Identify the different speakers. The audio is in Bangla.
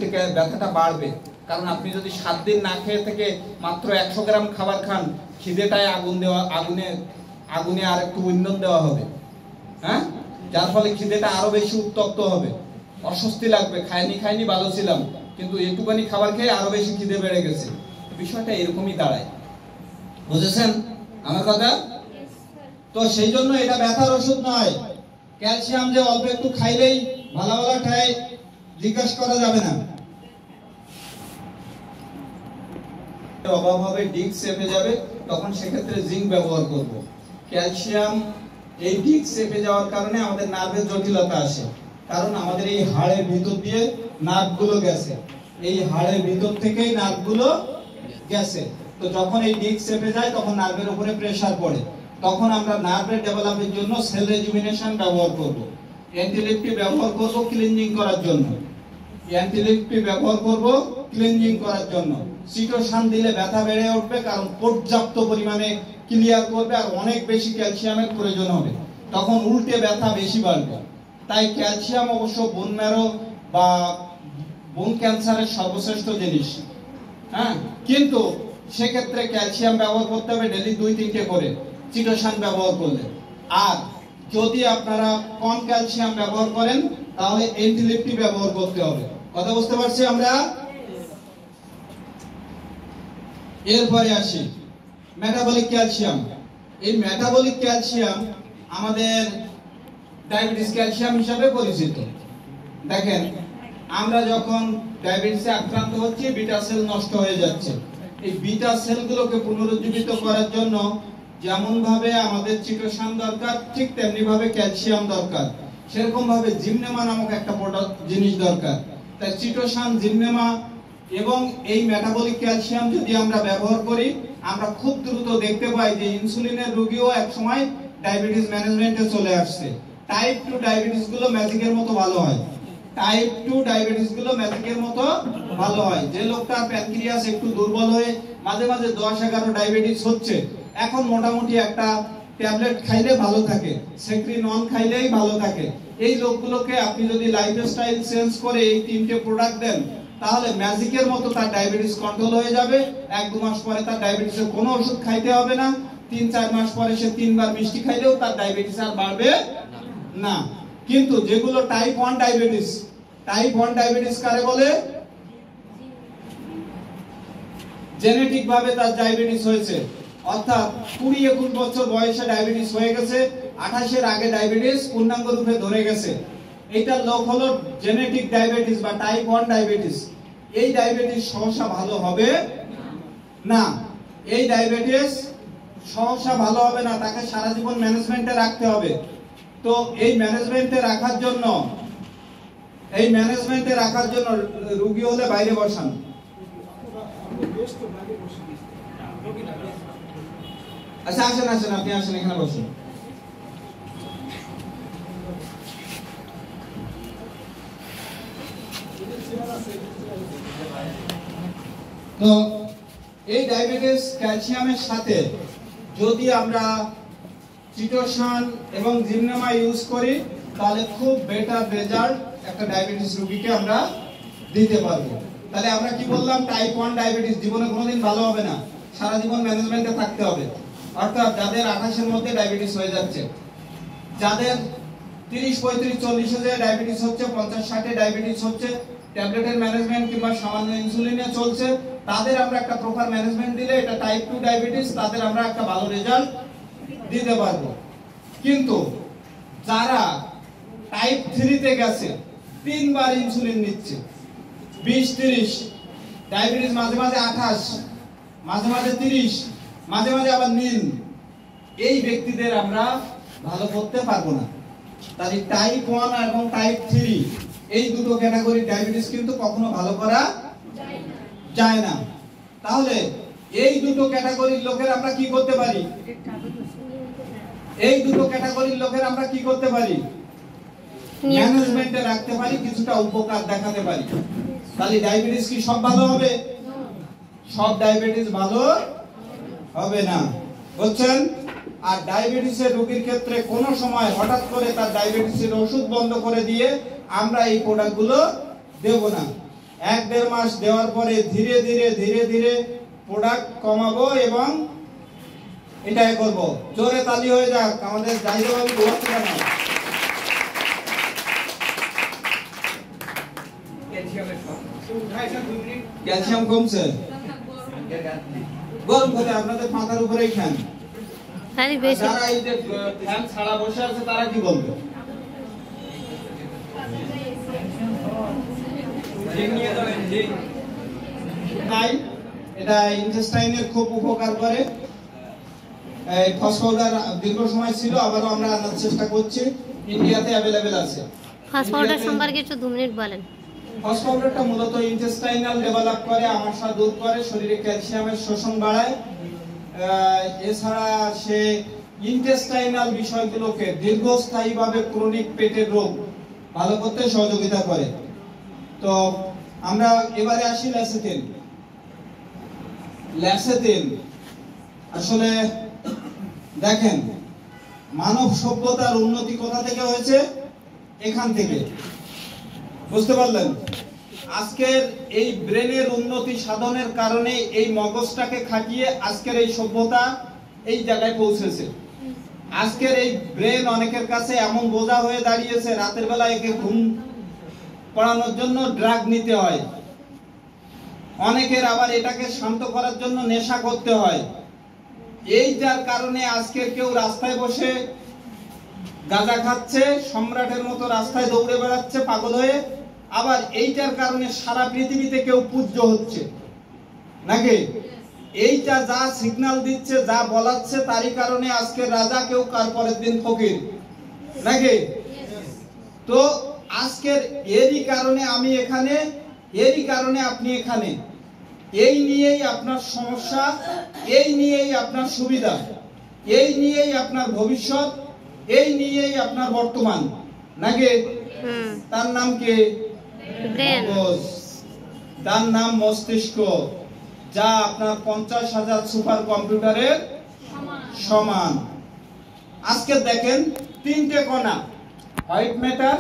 Speaker 1: থেকে ব্যথাটা বাড়বে। কারণ আপনি যদি 7 দিন না খেয়ে থেকে মাত্র 100 গ্রাম খাবার খান, খিদেটায় আগুনে আর একটু ইন্ধন দেওয়া হবে, হ্যাঁ, যার ফলে খিদেটা আরো বেশি উত্তপ্ত হবে, অস্বস্তি লাগবে, খাইনি ভালো ছিলাম, কিন্তু একটুখানি খাবার খেয়ে আরো বেশি খিদে বেড়ে গেছে। বিষয়টা এরকমই দাঁড়ায়। বুঝেছেন আমার কথা? তো সেই জন্য এটা ব্যথার ওষুধ নয়। ক্যালসিয়াম যে অল্প একটু খাইলেই ভালো ঠাই জিজ্ঞাসা করা যাবে না। অভাব হবে, ডিস্ক চেপে যাবে, তখন সেক্ষেত্রে জিঙ্ক ব্যবহার করব। ক্যালসিয়াম এই ডিস্ক চেপে যাওয়ার কারণে আমাদের নার্ভের জটিলতা আসে, কারণ আমাদের এই হাড়ের ভিতর দিয়ে নার্ভগুলো গেছে, এই হাড়ের ভিতর থেকেই নার্ভগুলো গেছে। তো যখন এই ডিস্ক চেপে যায় তখন নার্ভের উপরে প্রেসার পড়ে, তখন আমরা নার্ভের ডেভেলপের জন্য সেল রেজুমিনেশন ব্যবহার করব, অ্যান্টিলিপ্টিক ব্যবহার করব ক্লিনজিং করার জন্য, চিটোসান দিলে ব্যথা বেড়ে উঠবে, কারণ পর্যাপ্ত পরিমাণে ক্লিয়ার করবে আর অনেক বেশি ক্যালসিয়ামের প্রয়োজন হবে, তখন উল্টে ব্যথা বেশি বাড়বে। তাই ক্যালসিয়াম অবশ্য বোন ম্যারো বা বোন ক্যান্সারের সর্বশ্রেষ্ঠ জিনিস, হ্যাঁ, কিন্তু সেক্ষেত্রে ক্যালসিয়াম ব্যবহার করতে হবে ডেলি 2-3টে করে চিটোসান ব্যবহার করলে। আর যদি আপনারা কম ক্যালসিয়াম ব্যবহার করেন তাহলে অ্যান্টিলিপ্টিক ব্যবহার করতে হবে। কথা বুঝতে পারছি আমরা? এরপরে আসি মেটাবলিক ক্যালসিয়াম। এই মেটাবলিক ক্যালসিয়াম আমাদের ডায়াবেটিস ক্যালসিয়াম হিসাবে পরিচিত। দেখেন, আমরা যখন ডায়াবেটিসে আক্রান্ত হচ্ছি, বিটা সেল নষ্ট হয়ে যাচ্ছে। এই বিটা সেলগুলোকে পুনরুজ্জীবিত করার জন্য যেমন ভাবে আমাদের চিটোসান দরকার, ঠিক তেমনি ভাবে ক্যালসিয়াম দরকার। সেরকম ভাবে জিমনেমা নামক একটা জিনিস দরকার। তাই চিটোসান, জিমনেমা এবং এই মেটাবলিক ক্যালসিয়াম যদি আমরা ব্যবহার করি, আমরা খুব দ্রুত দেখতে পাই যে ইনসুলিনের রোগীও এক সময় ডায়াবেটিস ম্যানেজমেন্টে চলে আসছে। টাইপ 2 ডায়াবেটিস গুলো ম্যাজিকের মতো ভালো হয়, টাইপ 2 ডায়াবেটিস গুলো ম্যাজিকের মতো ভালো হয়। যে লোকটার প্যানক্রিয়াস একটু দুর্বল হয়ে মাঝে মাঝে 10-11 ডায়াবেটিস হচ্ছে, এখন মোটামুটি একটা ট্যাবলেট খাইলে ভালো থাকে, সেক্রিনন খাইলেই ভালো থাকে, এই লোকগুলোকে আপনি যদি লাইফস্টাইল চেঞ্জ করে এই 3টে প্রোডাক্ট দেন, তাহলে ম্যাজিকের মতো তার ডায়াবেটিস কন্ট্রোল হয়ে যাবে। 1-2 মাস পরে তার ডায়াবেটিসের কোনো ওষুধ খাইতে হবে না। 3-4 মাস পরে সে 3 বার মিষ্টি খাইলেও তার ডায়াবেটিস আর বাড়বে না। কিন্তু যেগুলো টাইপ 1 ডায়াবেটিস, টাইপ 1 ডায়াবেটিস কারে বলে? জেনেটিক ভাবে তার ডায়াবেটিস হয়েছে, অর্থাৎ 20-21 বছর বয়সে ডায়াবেটিস হয়ে গেছে, 28 এর আগে ডায়াবেটিস পূর্ণাঙ্গ রূপে ধরে গেছে। এইটা লোক হলো জেনেটিক ডায়াবেটিস বা টাইপ 1 ডায়াবেটিস। এই ডায়াবেটিস সহসা ভালো হবে না, এই ডায়াবেটিস সহসা ভালো হবে না, তাকে সারা জীবন ম্যানেজমেন্টে রাখতে হবে। তো এই ম্যানেজমেন্টে রাখার জন্য রোগী হলে বাইরে বসান। আচ্ছা, আসেন, আপনি আসেন, এখানে বসুন। তো এই ডায়াবেটিস ক্যালসিয়ামের সাথে যদি আমরা চিটোসান এবং জিমনেমা ইউজ করি, তাহলে খুব বেটার রেজাল্ট একটা ডায়াবেটিস রোগীকে আমরা দিতে পারবো। তাহলে আমরা কি বললাম? টাইপ 1 ডায়াবেটিস জীবনে কোনোদিন ভালো হবে না, সারা জীবন ম্যানেজমেন্টে থাকতে হবে। অর্থাৎ যাদের 28 এর মধ্যে ডায়াবেটিস হয়ে যাচ্ছে, যাদের 30-35-40 এ ডায়াবেটিস হচ্ছে, 50-60 এ ডায়াবেটিস হচ্ছে, ট্যাবলেটের ম্যানেজমেন্ট কিংবা সামান্য ইনসুলিনে চলছে, তাদের আমরা একটা প্রপার ম্যানেজমেন্ট দিলে, এটা টাইপ 2 ডায়াবেটিস, তাদের আমরা একটা ভালো রেজাল্ট দিতে পারবো। কিন্তু যারা টাইপ 3 তে গেছে, 3 বার ইনসুলিন নিচ্ছে, 20-30 ডায়াবেটিস, মাঝে মাঝে 28, মাঝে মাঝে 30, মাঝে মাঝে আবার নীল, এই ব্যক্তিদের আমরা ভালো করতে পারবো না। তাই টাইপ 1 এবং টাইপ 3 এই দুটো ক্যাটাগরি ডায়াবেটিস কিন্তু কখনো ভালো করা যায় না। তাহলে এই দুটো ক্যাটাগরির লোকের আমরা কি করতে পারি? ম্যানেজমেন্টে রাখতে পারি, কিছুটা উপকার দেখাতে পারি। তাহলে ডায়াবেটিস কি সব ভালো হবে? সব ডায়াবেটিস ভালো হবে না, বুঝছেন? আর ডায়াবেটিসের রোগীর ক্ষেত্রে কোন সময় হঠাৎ করে তার ডায়াবেটিসের ওষুধ বন্ধ করে দিয়ে আমরা এই প্রোডাক্টগুলো দেব না। 1-1.5 মাস দেওয়ার পরে ধীরে ধীরে প্রোডাক্ট কমাবো এবং এটাই করব। জোরে তালি হয়ে যাক আমাদের জাহিদুল ভাই দোয়া করে না। ক্যালসিয়াম কমছে, গরম করে আপনাদের মাথার উপরেই খান। যারা এই যে ফ্যান ছাড়া বসে আছে তারা কি বলবে? তাই এটা ইন্টেস্টাইনের খুব উপকার করে। এই ফস পাউডার দীর্ঘ সময় ছিল, আবারও আমরা আনার চেষ্টা করছি। ইন্ডিয়াতে অ্যাভেলেবেল আছে।
Speaker 2: ফস পাউডার সম্পর্কে একটু 2 মিনিট বলেন।
Speaker 1: ফস পাউডারটা মূলত ইন্টেস্টাইনাল ডেভেলপ করে, আমাশা দূর করে, শরীরে ক্যালসিয়ামের শোষণ বাড়ায়। এছাড়া সে ইন্টেস্টাইনাল বিষয়গুলোকে দীর্ঘস্থায়ীভাবে ক্রনিক পেটের রোগ ভালো করতে সহযোগিতা করে। তো আমরা এবারে আসি ল্যাসেথিন। ল্যাসেথিন আসলে দেখেন মানব সভ্যতার উন্নতি কোথা থেকে হয়েছে? এখান থেকে। বুঝতে পারলেন? আজকের এই ব্রেনের উন্নতি সাধনের কারণে এই মগজটাকে খাটিয়ে আজকের এই সভ্যতা এই জায়গায় পৌঁছেছে। আজকের এই ব্রেন অনেকের কাছে এমন বোঝা হয়ে দাঁড়িয়েছে, রাতের বেলা একে ঘুম পড়ানোর জন্য ড্রাগ নিতে হয়। অনেকের আবার এটাকে শান্ত করার জন্য নেশা করতে হয়। এই যার কারণে আজকের কেউ রাস্তায় বসে গাঁজা খাচ্ছে, সম্রাটের মতো রাস্তায় দৌড়ে বেড়াচ্ছে পাগল হয়ে। আবার এইটার কারণে সারা পৃথিবীতে কেউ পূজ্য হচ্ছে নাকি? এইটা যা সিগন্যাল দিচ্ছে, যা বলাচ্ছে, তারই কারণে আজকে রাজা কেউ কার পরের দিন ফকির নাকি? তো আজকের এরই কারণে আমি এখানে, এরই কারণে আপনি এখানে। এই নিয়েই আপনার সমস্যা, এই নিয়েই আপনার সুবিধা, এই নিয়েই আপনার ভবিষ্যৎ, এই নিয়েই আপনার বর্তমান নাকি? তার নাম কি? মগজ। তার নাম মস্তিষ্ক, যা আপনার 50,000 সুপার কম্পিউটারের সমান। আজকে দেখেন 3টে কণা, হোয়াইট ম্যাটার,